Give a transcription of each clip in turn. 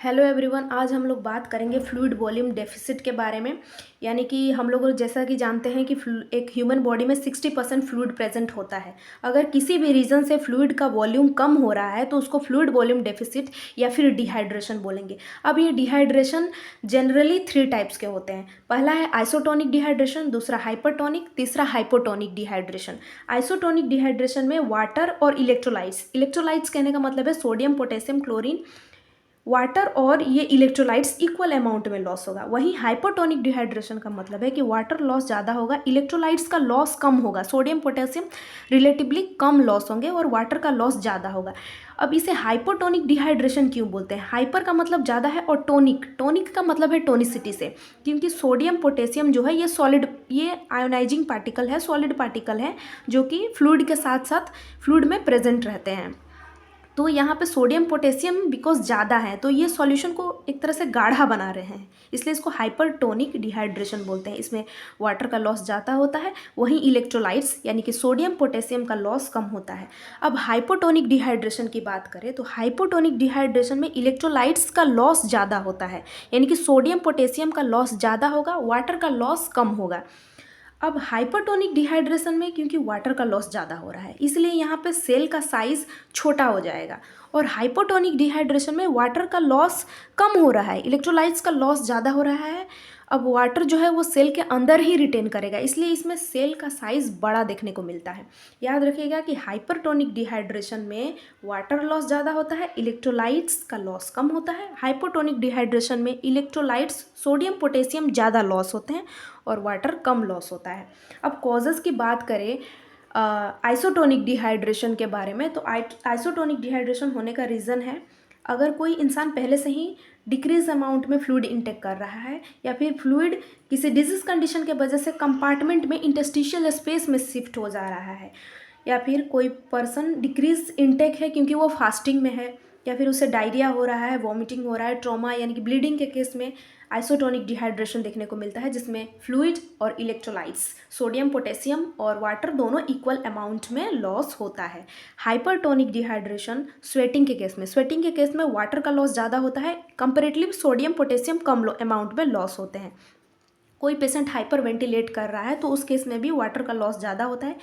Hello everyone, आज हम लोग बात करेंगे फ्लूइड वॉल्यूम डेफिसिट के बारे में। यानी कि हम लोग जैसा कि जानते हैं कि एक ह्यूमन बॉडी में 60% फ्लूइड प्रेजेंट होता है। अगर किसी भी रीज़न से फ्लूइड का वॉल्यूम कम हो रहा है तो उसको फ्लूइड वॉल्यूम डेफिसिट या फिर डिहाइड्रेशन बोलेंगे। अब ये डिहाइड्रेशन जनरली 3 टाइप्स के होते हैं। पहला है आइसोटोनिक डिहाइड्रेशन, दूसरा हाइपरटोनिक, तीसरा हाइपोटोनिक डिहाइड्रेशन। आइसोटोनिक डिहाइड्रेशन में वाटर और इलेक्ट्रोलाइट्स कहने का मतलब है सोडियम, पोटेशियम, क्लोरीन, वाटर और ये इलेक्ट्रोलाइट्स इक्वल अमाउंट में लॉस होगा। वहीं हाइपोटोनिक डिहाइड्रेशन का मतलब है कि वाटर लॉस ज़्यादा होगा, इलेक्ट्रोलाइट्स का लॉस कम होगा, सोडियम पोटेशियम रिलेटिवली कम लॉस होंगे और वाटर का लॉस ज़्यादा होगा। अब इसे हाइपोटोनिक डिहाइड्रेशन क्यों बोलते हैं? हाइपर का मतलब ज़्यादा है और टोनिक का मतलब है टोनिसिटी से, क्योंकि सोडियम पोटेशियम जो है ये आयोनाइजिंग पार्टिकल है, सॉलिड पार्टिकल है जो कि फ्लूइड के साथ साथ फ्लूइड में प्रेजेंट रहते हैं। तो यहाँ पे सोडियम पोटेशियम बिकॉज ज़्यादा है तो ये सॉल्यूशन को एक तरह से गाढ़ा बना रहे हैं, इसलिए इसको हाइपरटोनिक डिहाइड्रेशन बोलते हैं। इसमें वाटर का लॉस ज़्यादा होता है, वहीं इलेक्ट्रोलाइट्स यानी कि सोडियम पोटेशियम का लॉस कम होता है। अब हाइपोटोनिक डिहाइड्रेशन की बात करें तो हाइपोटोनिक डिहाइड्रेशन में इलेक्ट्रोलाइट्स का लॉस ज़्यादा होता है, यानी कि सोडियम पोटेशियम का लॉस ज़्यादा होगा, वाटर का लॉस कम होगा। अब हाइपरटोनिक डिहाइड्रेशन में क्योंकि वाटर का लॉस ज़्यादा हो रहा है इसलिए यहाँ पे सेल का साइज़ छोटा हो जाएगा, और हाइपोटोनिक डिहाइड्रेशन में वाटर का लॉस कम हो रहा है, इलेक्ट्रोलाइट्स का लॉस ज़्यादा हो रहा है। अब वाटर जो है वो सेल के अंदर ही रिटेन करेगा, इसलिए इसमें सेल का साइज़ बड़ा देखने को मिलता है। याद रखिएगा कि हाइपरटोनिक डिहाइड्रेशन में वाटर लॉस ज़्यादा होता है, इलेक्ट्रोलाइट्स का लॉस कम होता है। हाइपोटोनिक डिहाइड्रेशन में इलेक्ट्रोलाइट्स, सोडियम, पोटेशियम ज़्यादा लॉस होते हैं और वाटर कम लॉस होता है। अब कॉजेज़ की बात करें आइसोटोनिक डिहाइड्रेशन के बारे में, तो आइसोटोनिक डिहाइड्रेशन होने का रीज़न है अगर कोई इंसान पहले से ही डिक्रीज अमाउंट में फ्लूइड इंटेक कर रहा है, या फिर फ्लूइड किसी डिजीज कंडीशन के वजह से कंपार्टमेंट में इंटरस्टिशियल स्पेस में शिफ्ट हो जा रहा है, या फिर कोई पर्सन डिक्रीज इंटेक है क्योंकि वो फास्टिंग में है, या फिर उसे डायरिया हो रहा है, वॉमिटिंग हो रहा है, ट्रॉमा यानी कि ब्लीडिंग के केस में आइसोटोनिक डिहाइड्रेशन देखने को मिलता है, जिसमें फ्लूइड और इलेक्ट्रोलाइट्स, सोडियम, पोटेशियम और वाटर दोनों इक्वल अमाउंट में लॉस होता है। हाइपरटोनिक डिहाइड्रेशन स्वेटिंग के केस में वाटर का लॉस ज़्यादा होता है, कंपेरेटिवली सोडियम, पोटेशियम कम अमाउंट में लॉस होते हैं। कोई पेशेंट हाइपर वेंटिलेट कर रहा है तो उस केस में भी वाटर का लॉस ज़्यादा होता है।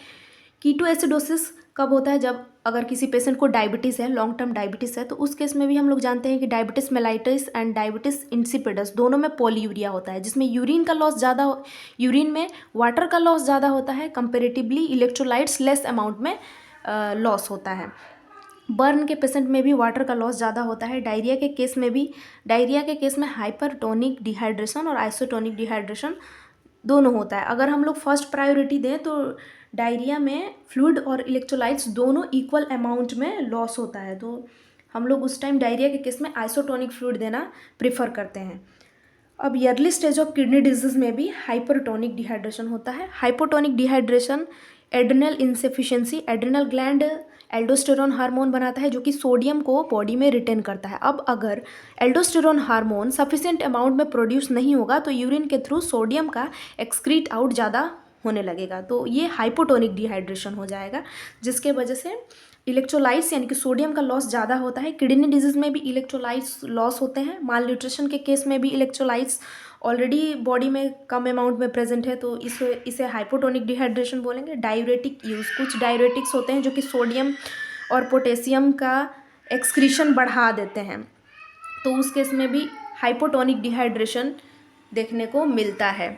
कीटोएसिडोसिस कब होता है? जब अगर किसी पेशेंट को डायबिटीज़ है, लॉन्ग टर्म डायबिटीज़ है, तो उस केस में भी हम लोग जानते हैं कि diabetes mellitus and diabetes insipidus दोनों में पॉलीयूरिया होता है, जिसमें यूरिन का लॉस ज़्यादा यूरिन में वाटर का लॉस ज़्यादा होता है, कंपेरेटिवली इलेक्ट्रोलाइट्स लेस अमाउंट में लॉस होता है। बर्न के पेशेंट में भी वाटर का लॉस ज़्यादा होता है। डायरिया के केस में हाइपरटोनिक डिहाइड्रेशन और आइसोटोनिक डिहाइड्रेशन दोनों होता है। अगर हम लोग फर्स्ट प्रायोरिटी दें तो डायरिया में फ्लूइड और इलेक्ट्रोलाइट्स दोनों इक्वल अमाउंट में लॉस होता है, तो हम लोग उस टाइम डायरिया के केस में आइसोटोनिक फ्लूइड देना प्रेफर करते हैं। अब yearly stage of kidney disease में भी हाइपरटोनिक डिहाइड्रेशन होता है। Hypotonic dehydration adrenal insufficiency, adrenal gland aldosterone hormone बनाता है जो कि सोडियम को बॉडी में रिटेन करता है। अब अगर एल्डोस्टेरोन हार्मोन सफिशिएंट अमाउंट में प्रोड्यूस नहीं होगा तो यूरिन के थ्रू सोडियम का एक्सक्रीट आउट ज़्यादा होने लगेगा, तो ये हाइपोटोनिक डिहाइड्रेशन हो जाएगा, जिसके वजह से इलेक्ट्रोलाइट्स यानी कि सोडियम का लॉस ज़्यादा होता है। किडनी डिजीज़ में भी इलेक्ट्रोलाइट्स लॉस होते हैं। माल न्यूट्रिशन के केस में भी इलेक्ट्रोलाइट्स ऑलरेडी बॉडी में कम अमाउंट में प्रेजेंट है, तो इसे हाइपोटोनिक डिहाइड्रेशन बोलेंगे। डायूरेटिक यूज़, कुछ डायूरेटिक्स होते हैं जो कि सोडियम और पोटेशियम का एक्सक्रीशन बढ़ा देते हैं, तो उस केस में भी हाइपोटोनिक डिहाइड्रेशन देखने को मिलता है।